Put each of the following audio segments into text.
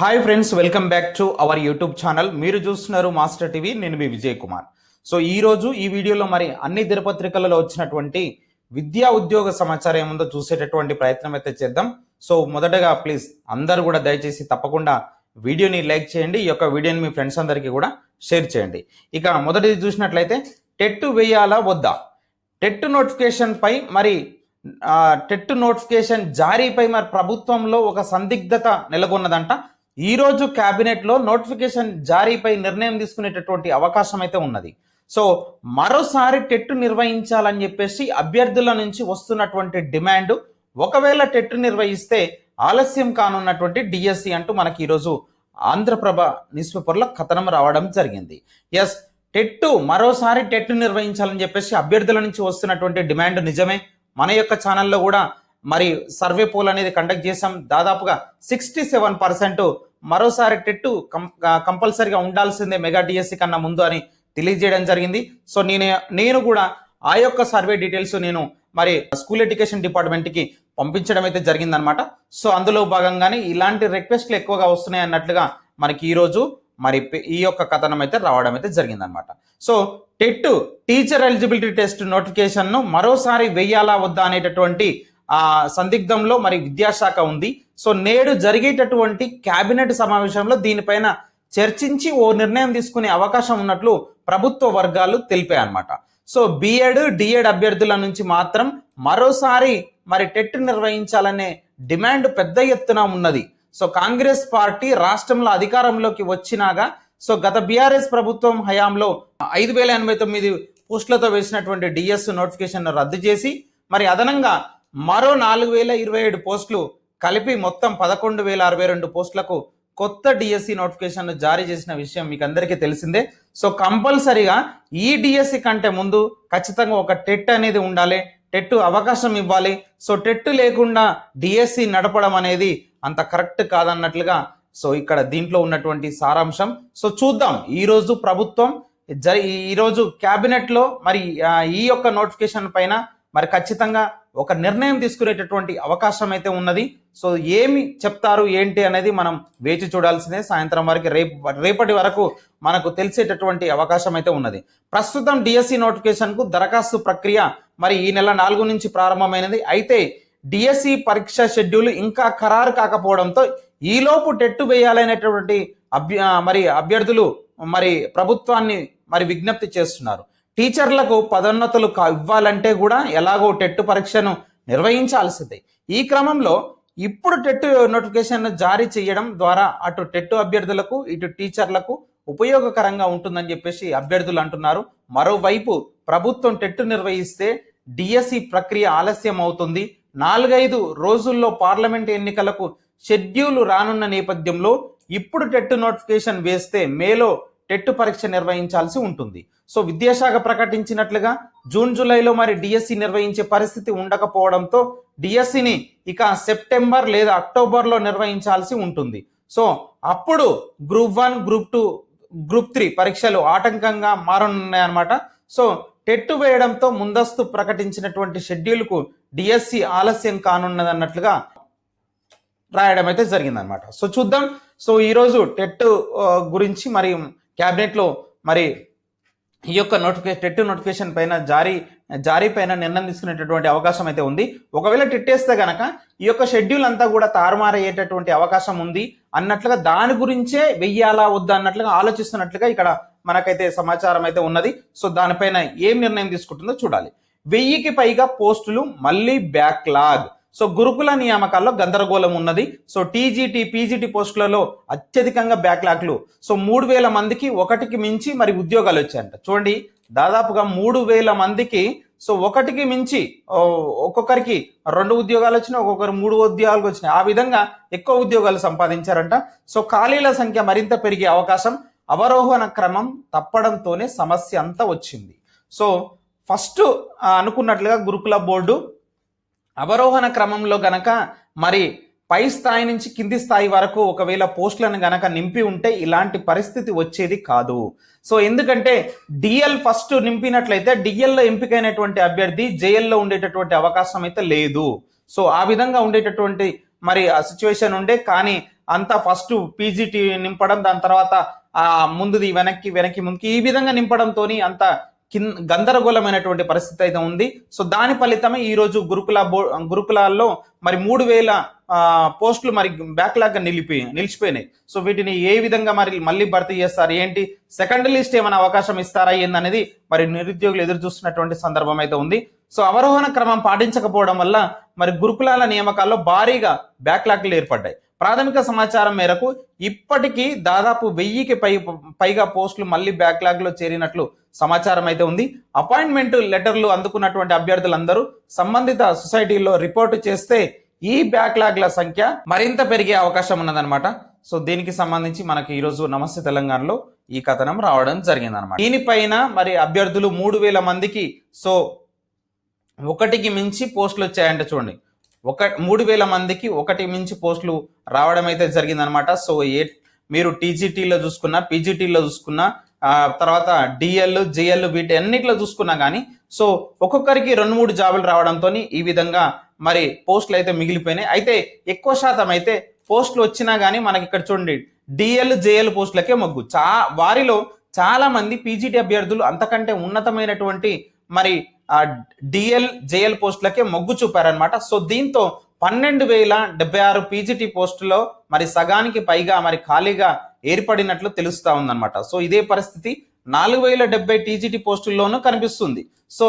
Hi friends, welcome back to our YouTube channel. మీరు చూస్తున్నారు master TV. నేను మీ Vijay Kumar. So ఈరోజు ఈ వీడియోలో మరి అన్ని దినపత్రికలలో వచ్చినటువంటి విద్యా ఉద్యోగ సమాచారం ఏముందో చూసేటటువంటి ప్రయత్నం అయితే చేద్దాం. సో మొదటగా ప్లీజ్ అందరూ కూడా దయచేసి తప్పకుండా వీడియోని లైక్ చేయండి. ఈ యొక్క వీడియోని మీ ఫ్రెండ్స్ అందరికీ కూడా షేర్ చేయండి. ఇక మొదటిది చూసినట్లయితే టెట్ వేయాలా వద్దా, టెట్ నోటిఫికేషన్ పై మరి టెట్ నోటిఫికేషన్ జారీపై మరి ప్రభుత్వంలో ఒక సందిగ్ధత నెలకొన్నదంట. ఈరోజు క్యాబినెట్లో నోటిఫికేషన్ జారీపై నిర్ణయం తీసుకునేటటువంటి అవకాశం అయితే ఉన్నది. సో మరోసారి టెట్ నిర్వహించాలని చెప్పేసి అభ్యర్థుల నుంచి వస్తున్నటువంటి డిమాండ్, ఒకవేళ టెట్ నిర్వహిస్తే ఆలస్యం కానున్నటువంటి డిఎస్సి అంటూ మనకి ఈరోజు ఆంధ్రప్రభ న్యూస్ పేపర్లో కథనం రావడం జరిగింది. ఎస్, మరోసారి టెట్ నిర్వహించాలని చెప్పేసి అభ్యర్థుల నుంచి వస్తున్నటువంటి డిమాండ్ నిజమే. మన యొక్క ఛానల్లో కూడా మరి సర్వే పోల్ అనేది కండక్ట్ చేసాం. దాదాపుగా 67% మరోసారి టెట్ కంపల్సరీగా ఉండాల్సిందే మెగా డిఎస్సి కన్నా ముందు అని తెలియజేయడం జరిగింది. సో నేను కూడా ఆ యొక్క సర్వే డీటెయిల్స్ నేను మరి స్కూల్ ఎడ్యుకేషన్ డిపార్ట్మెంట్కి పంపించడం అయితే జరిగిందనమాట. సో అందులో భాగంగానే ఇలాంటి రిక్వెస్ట్లు ఎక్కువగా వస్తున్నాయి అన్నట్లుగా మనకి ఈరోజు మరి ఈ యొక్క కథనం అయితే రావడం అయితే జరిగిందనమాట. So TET teacher eligibility test నోటిఫికేషన్ను మరోసారి వెయ్యాలా వద్దా అనేటటువంటి సందిగ్ధంలో మరి విద్యాశాఖ ఉంది. సో నేడు జరిగేటటువంటి కేబినెట్ సమావేశంలో దీనిపైన చర్చించి ఓ నిర్ణయం తీసుకునే అవకాశం ఉన్నట్లు ప్రభుత్వ వర్గాలు తెలిపాయి అన్నమాట. సో బిఎడ్ డిఎడ్ అభ్యర్థుల నుంచి మాత్రం మరోసారి మరి టెట్ నిర్వహించాలనే డిమాండ్ పెద్ద ఎత్తున ఉన్నది. సో కాంగ్రెస్ పార్టీ రాష్ట్రంలో అధికారంలోకి వచ్చినాగా సో గత బీఆర్ఎస్ ప్రభుత్వం హయాంలో 5089 పోస్టులతో వేసినటువంటి డిఎస్ నోటిఫికేషన్ రద్దు చేసి మరి అదనంగా మరో 4027 పోస్టులు కలిపి మొత్తం 11,062 పోస్టులకు కొత్త డిఎస్సి నోటిఫికేషన్ జారీ చేసిన విషయం మీకు అందరికీ తెలిసిందే. సో కంపల్సరీగా ఈ డిఎస్సి కంటే ముందు ఖచ్చితంగా ఒక టెట్ అనేది ఉండాలి, టెట్ అవకాశం ఇవ్వాలి. సో టెట్ లేకుండా డిఎస్సి నడపడం అనేది అంత కరెక్ట్ కాదన్నట్లుగా సో ఇక్కడ దీంట్లో ఉన్నటువంటి సారాంశం. సో చూద్దాం, ఈరోజు ప్రభుత్వం ఈరోజు క్యాబినెట్లో మరి ఈ యొక్క నోటిఫికేషన్ పైన మరి ఖచ్చితంగా ఒక నిర్ణయం తీసుకునేటటువంటి అవకాశం అయితే ఉన్నది. సో ఏమి చెప్తారు ఏంటి అనేది మనం వేచి చూడాల్సిందే. సాయంత్రం వరకు రేపటి వరకు మనకు తెలిసేటటువంటి అవకాశం అయితే ఉన్నది. ప్రస్తుతం డిఎస్సి నోటిఫికేషన్కు దరఖాస్తు ప్రక్రియ మరి ఈ నెల 4 నుంచి ప్రారంభమైనది. అయితే డిఎస్సి పరీక్ష షెడ్యూల్ ఇంకా ఖరారు కాకపోవడంతో ఈలోపు టెట్ వేయాలనేటువంటి అభ్యర్థులు మరి ప్రభుత్వాన్ని మరి విజ్ఞప్తి చేస్తున్నారు. టీచర్లకు పదోన్నతులు ఇవ్వాలంటే కూడా ఎలాగో టెట్ పరీక్షను నిర్వహించాల్సిందే. ఈ క్రమంలో ఇప్పుడు టెట్ నోటిఫికేషన్ జారీ చేయడం ద్వారా అటు టెట్ అభ్యర్థులకు ఇటు టీచర్లకు ఉపయోగకరంగా ఉంటుందని చెప్పేసి అభ్యర్థులు అంటున్నారు. మరోవైపు ప్రభుత్వం టెట్ నిర్వహిస్తే డిఎస్సి ప్రక్రియ ఆలస్యం అవుతుంది. 4-5 రోజుల్లో పార్లమెంట్ ఎన్నికలకు షెడ్యూల్ రానున్న నేపథ్యంలో ఇప్పుడు టెట్ నోటిఫికేషన్ వేస్తే మేలో టెట్ పరీక్ష నిర్వహించాల్సి ఉంటుంది. సో విద్యాశాఖ ప్రకటించినట్లుగా జూన్ జూలైలో మరి డిఎస్సి నిర్వహించే పరిస్థితి ఉండకపోవడంతో డిఎస్సిని ఇక సెప్టెంబర్ లేదా అక్టోబర్లో నిర్వహించాల్సి ఉంటుంది. సో అప్పుడు గ్రూప్ 1, గ్రూప్ 2, గ్రూప్ 3 పరీక్షలు ఆటంకంగా మారనున్నాయన్నమాట. సో టెట్ వేయడంతో ముందస్తు ప్రకటించినటువంటి షెడ్యూల్కు డిఎస్సి ఆలస్యం కానున్నదన్నట్లుగా రాయడం అయితే జరిగిందనమాట. సో చూద్దాం. సో ఈరోజు టెట్ గురించి మరి క్యాబినెట్లో మరి ఈ యొక్క టెట్ నోటిఫికేషన్ పైన జారీ పైన నిర్ణయం తీసుకునేటటువంటి అవకాశం అయితే ఉంది. ఒకవేళ టెట్ వేస్తే గనక ఈ యొక్క షెడ్యూల్ అంతా కూడా తారుమారయ్యేటటువంటి అవకాశం ఉంది అన్నట్లుగా దాని గురించే వెయ్యాలా వద్దా అన్నట్లుగా ఆలోచిస్తున్నట్లుగా ఇక్కడ మనకైతే సమాచారం అయితే ఉన్నది. సో దానిపైన ఏం నిర్ణయం తీసుకుంటుందో చూడాలి. 1000కి పైగా పోస్టులు మళ్ళీ బ్యాక్లాగ్. సో గురుకుల నియామకాల్లో గందరగోళం ఉన్నది. సో టీజీటీ పీజీటీ పోస్టులలో అత్యధికంగా బ్యాక్లాగ్లు. సో 3,000 మందికి ఒకటికి మించి మరి ఉద్యోగాలు వచ్చాయంట. చూడండి, దాదాపుగా 3,000 మందికి సో ఒకటికి మించి ఒక్కొక్కరికి 2 ఉద్యోగాలు వచ్చినాయి, ఒక్కొక్కరు 3 ఉద్యోగాలు వచ్చినాయి. ఆ విధంగా ఎక్కువ ఉద్యోగాలు సంపాదించారంట. సో ఖాళీల సంఖ్య మరింత పెరిగే అవకాశం, అవరోహణ క్రమం తప్పడంతోనే సమస్య అంతా వచ్చింది. సో ఫస్ట్ అనుకున్నట్లుగా గురుకుల బోర్డు అవరోహణ క్రమంలో గనక మరి పై స్థాయి నుంచి కింది స్థాయి వరకు ఒకవేళ పోస్టులను గనక నింపి ఉంటే ఇలాంటి పరిస్థితి వచ్చేది కాదు. సో ఎందుకంటే డిఎల్ ఫస్ట్ నింపినట్లయితే డిఎల్లో ఎంపికైనటువంటి అభ్యర్థి జేఎల్లో ఉండేటటువంటి అవకాశం అయితే లేదు. సో ఆ విధంగా ఉండేటటువంటి మరి ఆ సిచ్యువేషన్ ఉండే, కానీ అంతా ఫస్ట్ పీజీటీ నింపడం, దాని తర్వాత ముందుది వెనక్కి వెనక్కి ముందుకి ఈ విధంగా నింపడంతో అంత గందరగోళమైనటువంటి పరిస్థితి అయితే ఉంది. సో దాని ఫలితమే ఈ రోజు గురుకులాల్లో మరి 3,000 పోస్టులు మరి బ్యాక్లాగ్ గా నిలిచిపోయినాయి. సో వీటిని ఏ విధంగా మరి మళ్ళీ భర్తీ చేస్తారు, ఏంటి, సెకండ్ లిస్ట్ ఏమైనా అవకాశం ఇస్తారా ఏందనేది మరి నిరుద్యోగులు ఎదురు చూస్తున్నటువంటి సందర్భం అయితే ఉంది. సో అవరోహణ క్రమం పాటించకపోవడం వల్ల మరి గురుకులాల నియామకాల్లో భారీగా బ్యాక్లాగ్లు ఏర్పడ్డాయి. ప్రాథమిక సమాచారం మేరకు ఇప్పటికీ దాదాపు 1000కి పైగా పోస్టులు మళ్ళీ బ్యాక్లాగ్ లో చేరినట్లు సమాచారం అయితే ఉంది. అపాయింట్మెంట్ లెటర్లు అందుకున్నటువంటి అభ్యర్థులందరూ సంబంధిత సొసైటీలో రిపోర్టు చేస్తే ఈ బ్యాక్లాగ్ల సంఖ్య మరింత పెరిగే అవకాశం ఉన్నదన్నమాట. సో దీనికి సంబంధించి మనకి ఈరోజు నమస్తే తెలంగాణలో ఈ కథనం రావడం జరిగిందనమాట. దీనిపైన మరి అభ్యర్థులు 3,000 మందికి సో ఒకటికి మించి పోస్టులు వచ్చాయంటే చూడండి, 3,000 మందికి ఒకటి మించి పోస్టులు రావడం అయితే జరిగిందనమాట. సో మీరు టీజీటీలో చూసుకున్నా, పీజీటీలో చూసుకున్నా, తర్వాత డిఎల్ జేఎల్ వీటి అన్నిట్లో చూసుకున్నా కానీ సో ఒక్కొక్కరికి 2-3 జాబులు రావడంతో ఈ విధంగా మరి పోస్టులు అయితే మిగిలిపోయినాయి. అయితే ఎక్కువ శాతం అయితే పోస్టులు వచ్చినా కానీ మనకి ఇక్కడ చూడండి డిఎల్ జేఎల్ పోస్టులకే మొగ్గు. వారిలో చాలా మంది పీజీటీ అభ్యర్థులు అంతకంటే ఉన్నతమైనటువంటి మరి డిఎల్ జేఎల్ పోస్టులకే మొగ్గు చూపారనమాట. సో దీంతో 12,076 పీజీటీ పోస్టులో మరి సగానికి పైగా మరి ఖాళీగా ఏర్పడినట్లు తెలుస్తా ఉందన్నమాట. సో ఇదే పరిస్థితి 4,070 టీజీటీ పోస్టుల్లోనూ కనిపిస్తుంది. సో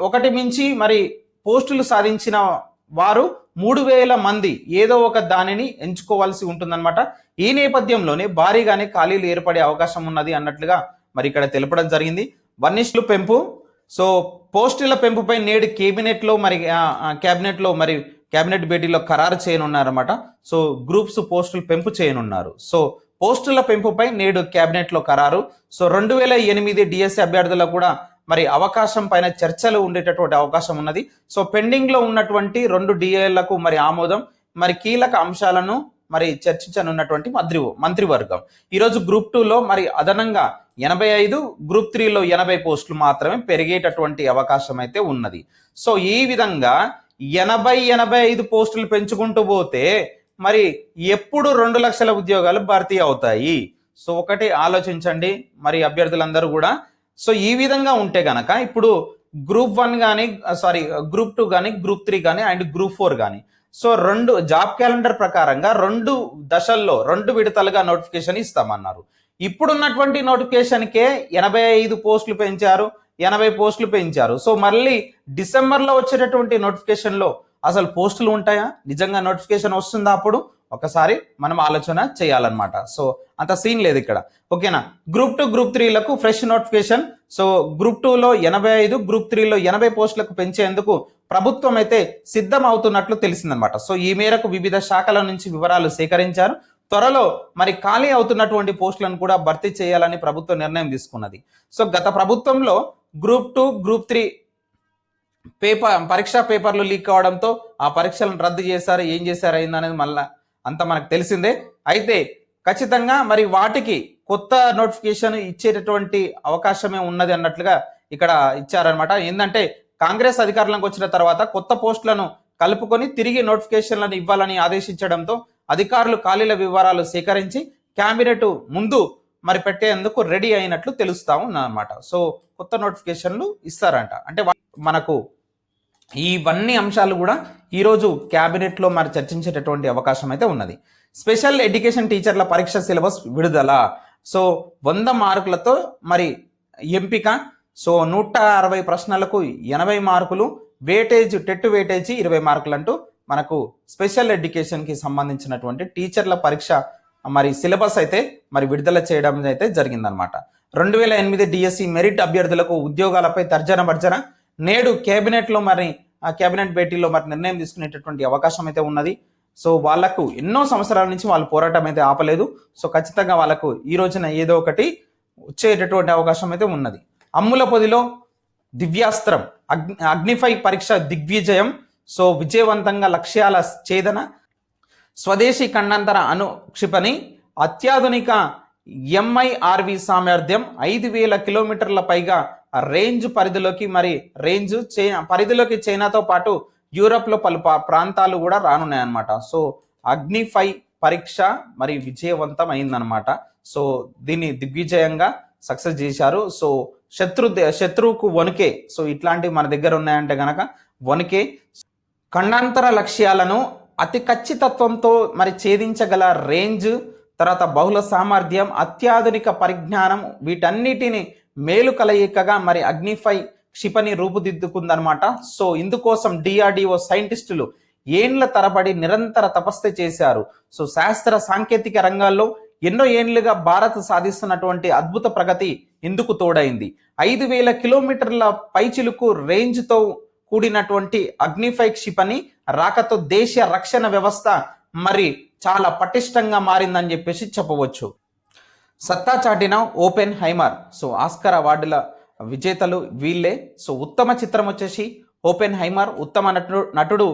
ఒకటి మించి మరి పోస్టులు సాధించిన వారు 3,000 మంది ఏదో ఒక దానిని ఎంచుకోవాల్సి ఉంటుందన్నమాట. ఈ నేపథ్యంలోనే భారీగానే ఖాళీలు ఏర్పడే అవకాశం ఉన్నది అన్నట్లుగా మరి ఇక్కడ తెలపడం జరిగింది. వర్నిష్లు పెంపు, సో పోస్టుల పెంపుపై నేడు కేబినెట్ భేటీలో ఖరారు చేయనున్నారన్నమాట. సో గ్రూప్స్ పోస్టులు పెంపు చేయనున్నారు. సో పోస్టుల పెంపుపై నేడు కేబినెట్ లో ఖరారు. సో 2008 డిఎస్సి అభ్యర్థులకు కూడా మరి అవకాశం పైన చర్చలు ఉండేటటువంటి అవకాశం ఉన్నది. సో పెండింగ్ లో ఉన్నటువంటి 2 డిఏలకు మరి ఆమోదం, మరి కీలక అంశాలను మరి చర్చించనున్నటువంటి మంత్రివర్గం. ఈరోజు గ్రూప్ 2లో మరి అదనంగా 85, గ్రూప్ 3లో 80 పోస్టులు మాత్రమే పెరిగేటటువంటి అవకాశం అయితే ఉన్నది. సో ఈ విధంగా 80-85 పోస్టులు పెంచుకుంటూ పోతే మరి ఎప్పుడు 2 లక్షల ఉద్యోగాలు భర్తీ అవుతాయి? సో ఒకటి ఆలోచించండి మరి అభ్యర్థులందరూ కూడా. సో ఈ విధంగా ఉంటే గనక ఇప్పుడు గ్రూప్ 1 కానీ గ్రూప్ 2 కానీ గ్రూప్ 3 కానీ అండ్ గ్రూప్ 4 కానీ సో 2 జాబ్ క్యాలెండర్ ప్రకారంగా 2 దశల్లో 2 విడతలుగా నోటిఫికేషన్ ఇస్తామన్నారు. ఇప్పుడున్నటువంటి నోటిఫికేషన్కే 85 పోస్టులు పెంచారు, 80 పోస్టులు పెంచారు. సో మళ్ళీ డిసెంబర్లో వచ్చేటటువంటి నోటిఫికేషన్లో అసలు పోస్టులు ఉంటాయా? నిజంగా నోటిఫికేషన్ వస్తుందా? అప్పుడు ఒకసారి మనం ఆలోచన చేయాలన్నమాట. సో అంత సీన్ లేదు ఇక్కడ, ఓకేనా. గ్రూప్ 2 గ్రూప్ 3లకు ఫ్రెష్ నోటిఫికేషన్. సో గ్రూప్ 2లో 85, గ్రూప్ 3లో 80 పోస్టులకు పెంచేందుకు ప్రభుత్వం అయితే సిద్ధం అవుతున్నట్లు తెలిసిందనమాట. సో ఈ మేరకు వివిధ శాఖల నుంచి వివరాలు సేకరించారు. త్వరలో మరి ఖాళీ అవుతున్నటువంటి పోస్టులను కూడా భర్తీ చేయాలని ప్రభుత్వం నిర్ణయం తీసుకున్నది. సో గత ప్రభుత్వంలో గ్రూప్ 2 గ్రూప్ 3 పరీక్షా పేపర్లు లీక్ కావడంతో ఆ పరీక్షలను రద్దు చేశారు. ఏం చేశారు అయిందనేది మళ్ళా అంత మనకు తెలిసిందే. అయితే ఖచ్చితంగా మరి వాటికి కొత్త నోటిఫికేషన్ ఇచ్చేటటువంటి అవకాశమే ఉన్నది అన్నట్లుగా ఇక్కడ ఇచ్చారనమాట. ఏంటంటే కాంగ్రెస్ అధికారంలోకి వచ్చిన తర్వాత కొత్త పోస్టులను కలుపుకొని తిరిగి నోటిఫికేషన్లను ఇవ్వాలని ఆదేశించడంతో అధికారులు ఖాళీల వివరాలు సేకరించి క్యాబినెట్ ముందు మరి పెట్టేందుకు రెడీ అయినట్లు తెలుస్తా ఉందన్నమాట. సో కొత్త నోటిఫికేషన్లు ఇస్తారంట. అంటే మనకు ఇవన్నీ అంశాలు కూడా ఈరోజు క్యాబినెట్లో మరి చర్చించేటటువంటి అవకాశం అయితే ఉన్నది. స్పెషల్ ఎడ్యుకేషన్ టీచర్ల పరీక్ష సిలబస్ విడుదల. సో 100 మార్కులతో మరి ఎంపిక. సో 160 ప్రశ్నలకు 80 మార్కులు, వెయిటేజ్ టెట్ వెయిటేజీ 20 మార్కులు అంటూ మనకు స్పెషల్ ఎడ్యుకేషన్కి సంబంధించినటువంటి టీచర్ల పరీక్ష మరి సిలబస్ అయితే మరి విడుదల చేయడం అయితే జరిగిందనమాట. 2008 డిఎస్సి మెరిట్ అభ్యర్థులకు ఉద్యోగాలపై తర్జన భర్జన. నేడు కేబినెట్ భేటీలో మరి నిర్ణయం తీసుకునేటటువంటి అవకాశం అయితే ఉన్నది. సో వాళ్లకు ఎన్నో సంవత్సరాల నుంచి వాళ్ళు పోరాటం అయితే ఆపలేదు. సో ఖచ్చితంగా వాళ్ళకు ఈ రోజున ఏదో ఒకటి వచ్చేటటువంటి అవకాశం అయితే ఉన్నది. అమ్ముల పొదిలో దివ్యాస్త్రం, అగ్నిఫై పరీక్ష దిగ్విజయం. సో విజయవంతంగా లక్ష్యాల ఛేదన, స్వదేశీ ఖండాంతర అణుక్షిపణి, అత్యాధునిక ఎంఐఆర్వి సామర్థ్యం, 5,000 కిలోమీటర్ల పైగా రేంజ్ పరిధిలోకి చైనాతో పాటు యూరోప్లో పలు ప్రాంతాలు కూడా రానున్నాయి అన్నమాట. సో అగ్ని-5 పరీక్ష మరి విజయవంతం అయిందనమాట. సో దీన్ని దిగ్విజయంగా సక్సెస్ చేశారు. సో శత్రువుకు వణుకే. సో ఇట్లాంటివి మన దగ్గర ఉన్నాయంటే గనక వణుకే. ఖండాంతర లక్ష్యాలను అతి ఖచ్చితత్వంతో మరి ఛేదించగల రేంజ్, తర్వాత బహుళ సామర్థ్యం, అత్యాధునిక పరిజ్ఞానం, వీటన్నిటిని మేలు కలయికగా మరి అగ్ని-5 క్షిపణి రూపుదిద్దుకుందనమాట. సో ఇందుకోసం డిఆర్డిఓ సైంటిస్టులు ఏండ్ల తరబడి నిరంతర తపస్సు చేశారు. సో శాస్త్ర సాంకేతిక రంగాల్లో ఎన్నో ఏండ్లుగా భారత్ సాధిస్తున్నటువంటి అద్భుత ప్రగతి ఇందుకు తోడైంది. 5,000 కిలోమీటర్ల పైచిలుకు రేంజ్తో కూడినటువంటి అగ్ని-5 క్షిపణి రాకతో దేశ రక్షణ వ్యవస్థ మరి చాలా పటిష్టంగా మారిందని చెప్పేసి చెప్పవచ్చు. సత్తా చాటిన ఓపెన్ హైమర్. సో ఆస్కార్ అవార్డుల విజేతలు వీళ్ళే. సో ఉత్తమ చిత్రం వచ్చేసి ఓపెన్ హైమర్, ఉత్తమ నటుడు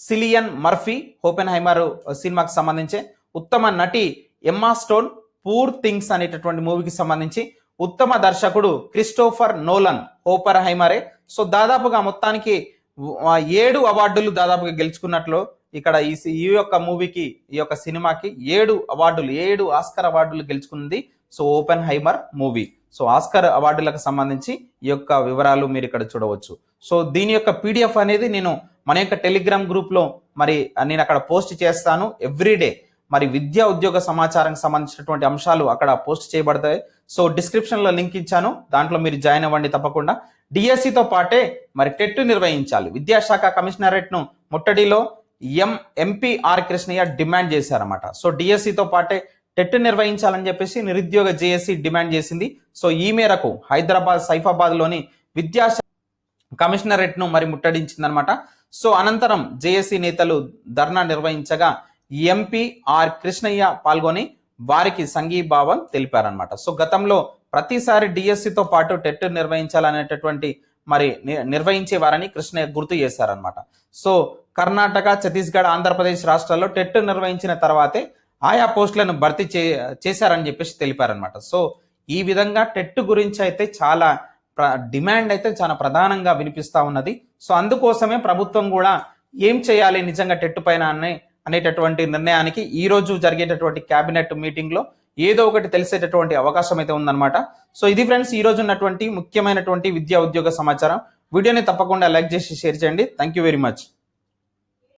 సిలియన్ మర్ఫీ ఓపెన్ హైమర్ సినిమాకి సంబంధించి, ఉత్తమ నటి ఎమ్మా స్టోన్ పూర్ థింగ్స్ అనేటటువంటి మూవీకి సంబంధించి, ఉత్తమ దర్శకుడు క్రిస్టోఫర్ నోలన్ ఓపెన్ హైమరే. సో దాదాపుగా మొత్తానికి 7 అవార్డులు దాదాపుగా గెలుచుకున్నట్లు ఇక్కడ ఈ యొక్క మూవీకి, ఈ యొక్క సినిమాకి 7 ఆస్కార్ అవార్డులు గెలుచుకుంది. So Oppenheimer movie. So Oscar అవార్డులకు సంబంధించి ఈ యొక్క వివరాలు మీరు ఇక్కడ చూడవచ్చు. సో దీని యొక్క పీడిఎఫ్ అనేది నేను మన యొక్క టెలిగ్రామ్ గ్రూప్లో మరి నేను అక్కడ పోస్ట్ చేస్తాను ఎవ్రీడే. మరి విద్యా ఉద్యోగ సమాచారానికి సంబంధించినటువంటి అంశాలు అక్కడ పోస్ట్ చేయబడతాయి. సో డిస్క్రిప్షన్లో లింక్ ఇచ్చాను, దాంట్లో మీరు జాయిన్ అవ్వండి తప్పకుండా. డిఎస్సితో పాటే మరి టెట్ నిర్వహించాలి. విద్యాశాఖ కమిషనరేట్ను ముట్టడిలో ఎంపీ ఆర్ కృష్ణయ్య డిమాండ్ చేశారన్నమాట. సో డిఎస్సితో పాటే టెట్ నిర్వహించాలని చెప్పేసి నిరుద్యోగ జేఏసీ డిమాండ్ చేసింది. సో ఈ మేరకు హైదరాబాద్ సైఫాబాద్లోని విద్యాశాఖ కమిషనరేట్ను మరి ముట్టడించిందనమాట. సో అనంతరం జేఏసీ నేతలు ధర్నా నిర్వహించగా ఎంపీ ఆర్ కృష్ణయ్య పాల్గొని వారికి సంఘీభావం తెలిపారనమాట. సో గతంలో ప్రతిసారి డిఎస్సితో పాటు టెట్ నిర్వహించాలనేటటువంటి మరి నిర్వహించేవారని కృష్ణయ్య గుర్తు చేశారనమాట. సో కర్ణాటక, ఛత్తీస్గఢ్, ఆంధ్రప్రదేశ్ రాష్ట్రాల్లో టెట్ నిర్వహించిన తర్వాతే ఆయా పోస్టులను భర్తీ చేశారని చెప్పేసి తెలిపారనమాట. సో ఈ విధంగా టెట్ గురించి అయితే చాలా డిమాండ్ అయితే చాలా ప్రధానంగా వినిపిస్తూ ఉన్నది. సో అందుకోసమే ప్రభుత్వం కూడా ఏం చేయాలి నిజంగా టెట్ పైన అనేటటువంటి నిర్ణయానికి ఈ రోజు జరిగేటటువంటి క్యాబినెట్ మీటింగ్లో ఏదో ఒకటి తెలిసేటటువంటి అవకాశం అయితే ఉందన్నమాట. సో ఇది ఫ్రెండ్స్ ఈ రోజు ఉన్నటువంటి ముఖ్యమైనటువంటి విద్యా ఉద్యోగ సమాచారం. వీడియోని తప్పకుండా లైక్ చేసి షేర్ చేయండి. Thank you very much.